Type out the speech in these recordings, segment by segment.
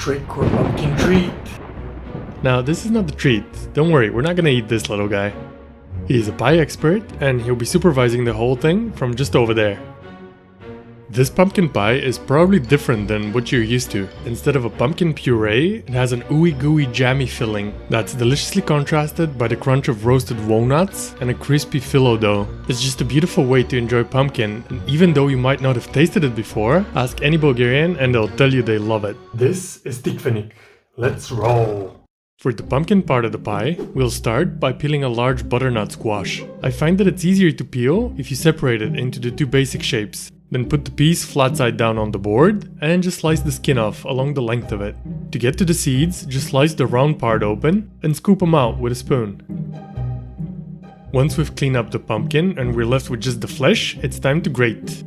trick or pumpkin treat. Now, this is not the treat. Don't worry, we're not gonna eat this little guy. He's a pie expert, and he'll be supervising the whole thing from just over there. This pumpkin pie is probably different than what you're used to. Instead of a pumpkin puree, it has an ooey gooey jammy filling that's deliciously contrasted by the crunch of roasted walnuts and a crispy filo dough. It's just a beautiful way to enjoy pumpkin, and even though you might not have tasted it before, ask any Bulgarian and they'll tell you they love it. This is Tikvenik. Let's roll. For the pumpkin part of the pie, we'll start by peeling a large butternut squash. I find that it's easier to peel if you separate it into the two basic shapes. Then put the piece flat side down on the board and just slice the skin off along the length of it. To get to the seeds, just slice the round part open and scoop them out with a spoon. Once we've cleaned up the pumpkin and we're left with just the flesh, it's time to grate.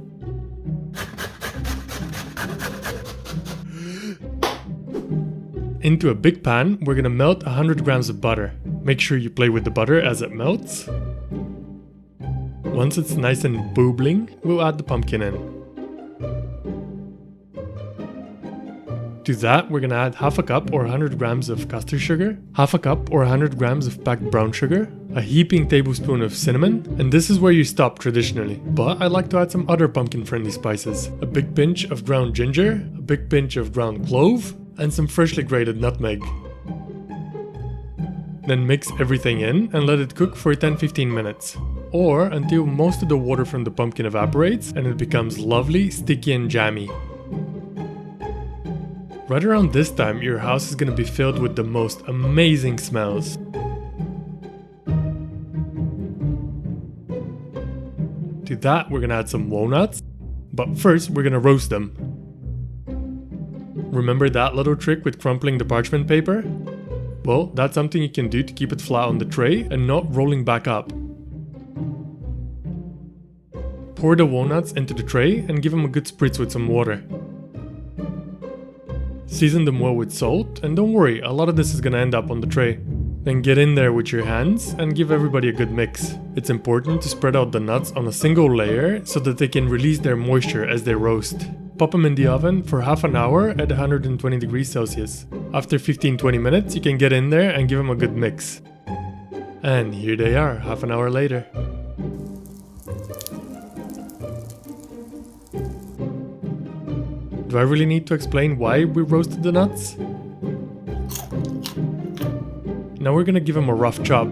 Into a big pan, we're gonna melt 100 grams of butter. Make sure you play with the butter as it melts. Once it's nice and bubbling, we'll add the pumpkin in. To that, we're gonna add half a cup or 100 grams of custard sugar, half a cup or 100 grams of packed brown sugar, a heaping tablespoon of cinnamon, and this is where you stop traditionally. But I like to add some other pumpkin-friendly spices. A big pinch of ground ginger, a big pinch of ground clove, and some freshly grated nutmeg. Then mix everything in and let it cook for 10-15 minutes. Or until most of the water from the pumpkin evaporates and it becomes lovely, sticky and jammy. Right around this time, your house is gonna be filled with the most amazing smells. To that, we're gonna add some walnuts, but first we're gonna roast them. Remember that little trick with crumpling the parchment paper? Well, that's something you can do to keep it flat on the tray and not rolling back up. Pour the walnuts into the tray and give them a good spritz with some water. Season them well with salt, and don't worry, a lot of this is gonna end up on the tray. Then get in there with your hands and give everybody a good mix. It's important to spread out the nuts on a single layer so that they can release their moisture as they roast. Pop them in the oven for half an hour at 120 degrees Celsius. After 15-20 minutes, you can get in there and give them a good mix. And here they are, half an hour later. Do I really need to explain why we roasted the nuts? Now we're gonna give them a rough chop.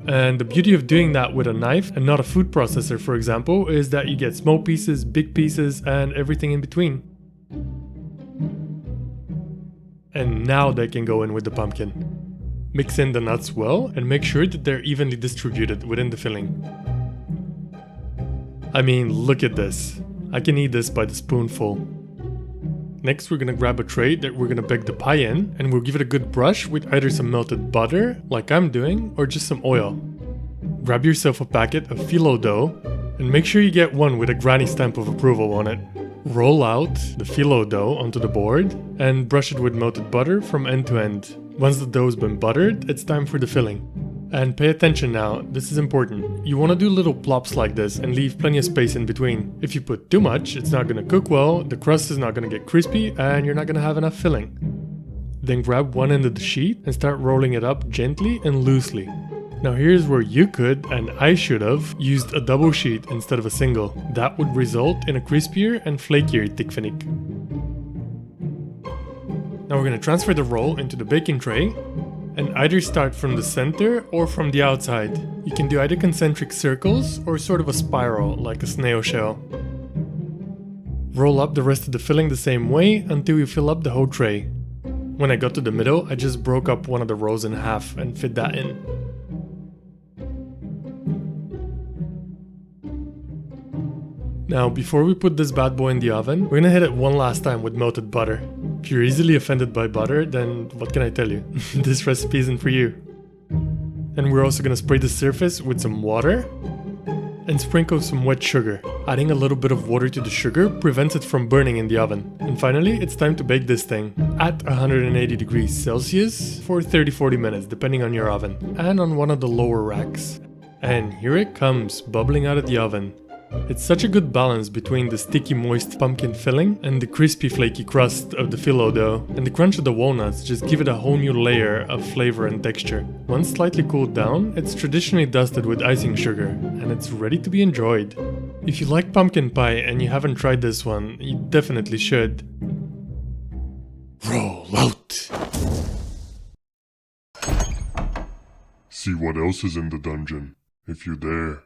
And the beauty of doing that with a knife and not a food processor, for example, is that you get small pieces, big pieces, and everything in between. And now they can go in with the pumpkin. Mix in the nuts well and make sure that they're evenly distributed within the filling. I mean, look at this. I can eat this by the spoonful. Next, we're gonna grab a tray that we're gonna bake the pie in, and we'll give it a good brush with either some melted butter, like I'm doing, or just some oil. Grab yourself a packet of filo dough, and make sure you get one with a granny stamp of approval on it. Roll out the filo dough onto the board, and brush it with melted butter from end to end. Once the dough's been buttered, it's time for the filling. And pay attention now, this is important. You want to do little plops like this and leave plenty of space in between. If you put too much, it's not going to cook well, the crust is not going to get crispy, and you're not going to have enough filling. Then grab one end of the sheet and start rolling it up gently and loosely. Now here's where you could, and I should have, used a double sheet instead of a single. That would result in a crispier and flakier Tikvenik. Now we're going to transfer the roll into the baking tray, and either start from the center or from the outside. You can do either concentric circles or sort of a spiral, like a snail shell. Roll up the rest of the filling the same way until you fill up the whole tray. When I got to the middle, I just broke up one of the rolls in half and fit that in. Now, before we put this bad boy in the oven, we're gonna hit it one last time with melted butter. If you're easily offended by butter, then what can I tell you? This recipe isn't for you. And we're also gonna spray the surface with some water and sprinkle some wet sugar. Adding a little bit of water to the sugar prevents it from burning in the oven. And finally, it's time to bake this thing at 180 degrees Celsius for 30-40 minutes, depending on your oven, and on one of the lower racks. And here it comes, bubbling out of the oven. It's such a good balance between the sticky moist pumpkin filling and the crispy flaky crust of the filo dough, and the crunch of the walnuts just give it a whole new layer of flavor and texture. Once slightly cooled down, it's traditionally dusted with icing sugar, and it's ready to be enjoyed. If you like pumpkin pie and you haven't tried this one, you definitely should. Roll out! See what else is in the dungeon, if you dare.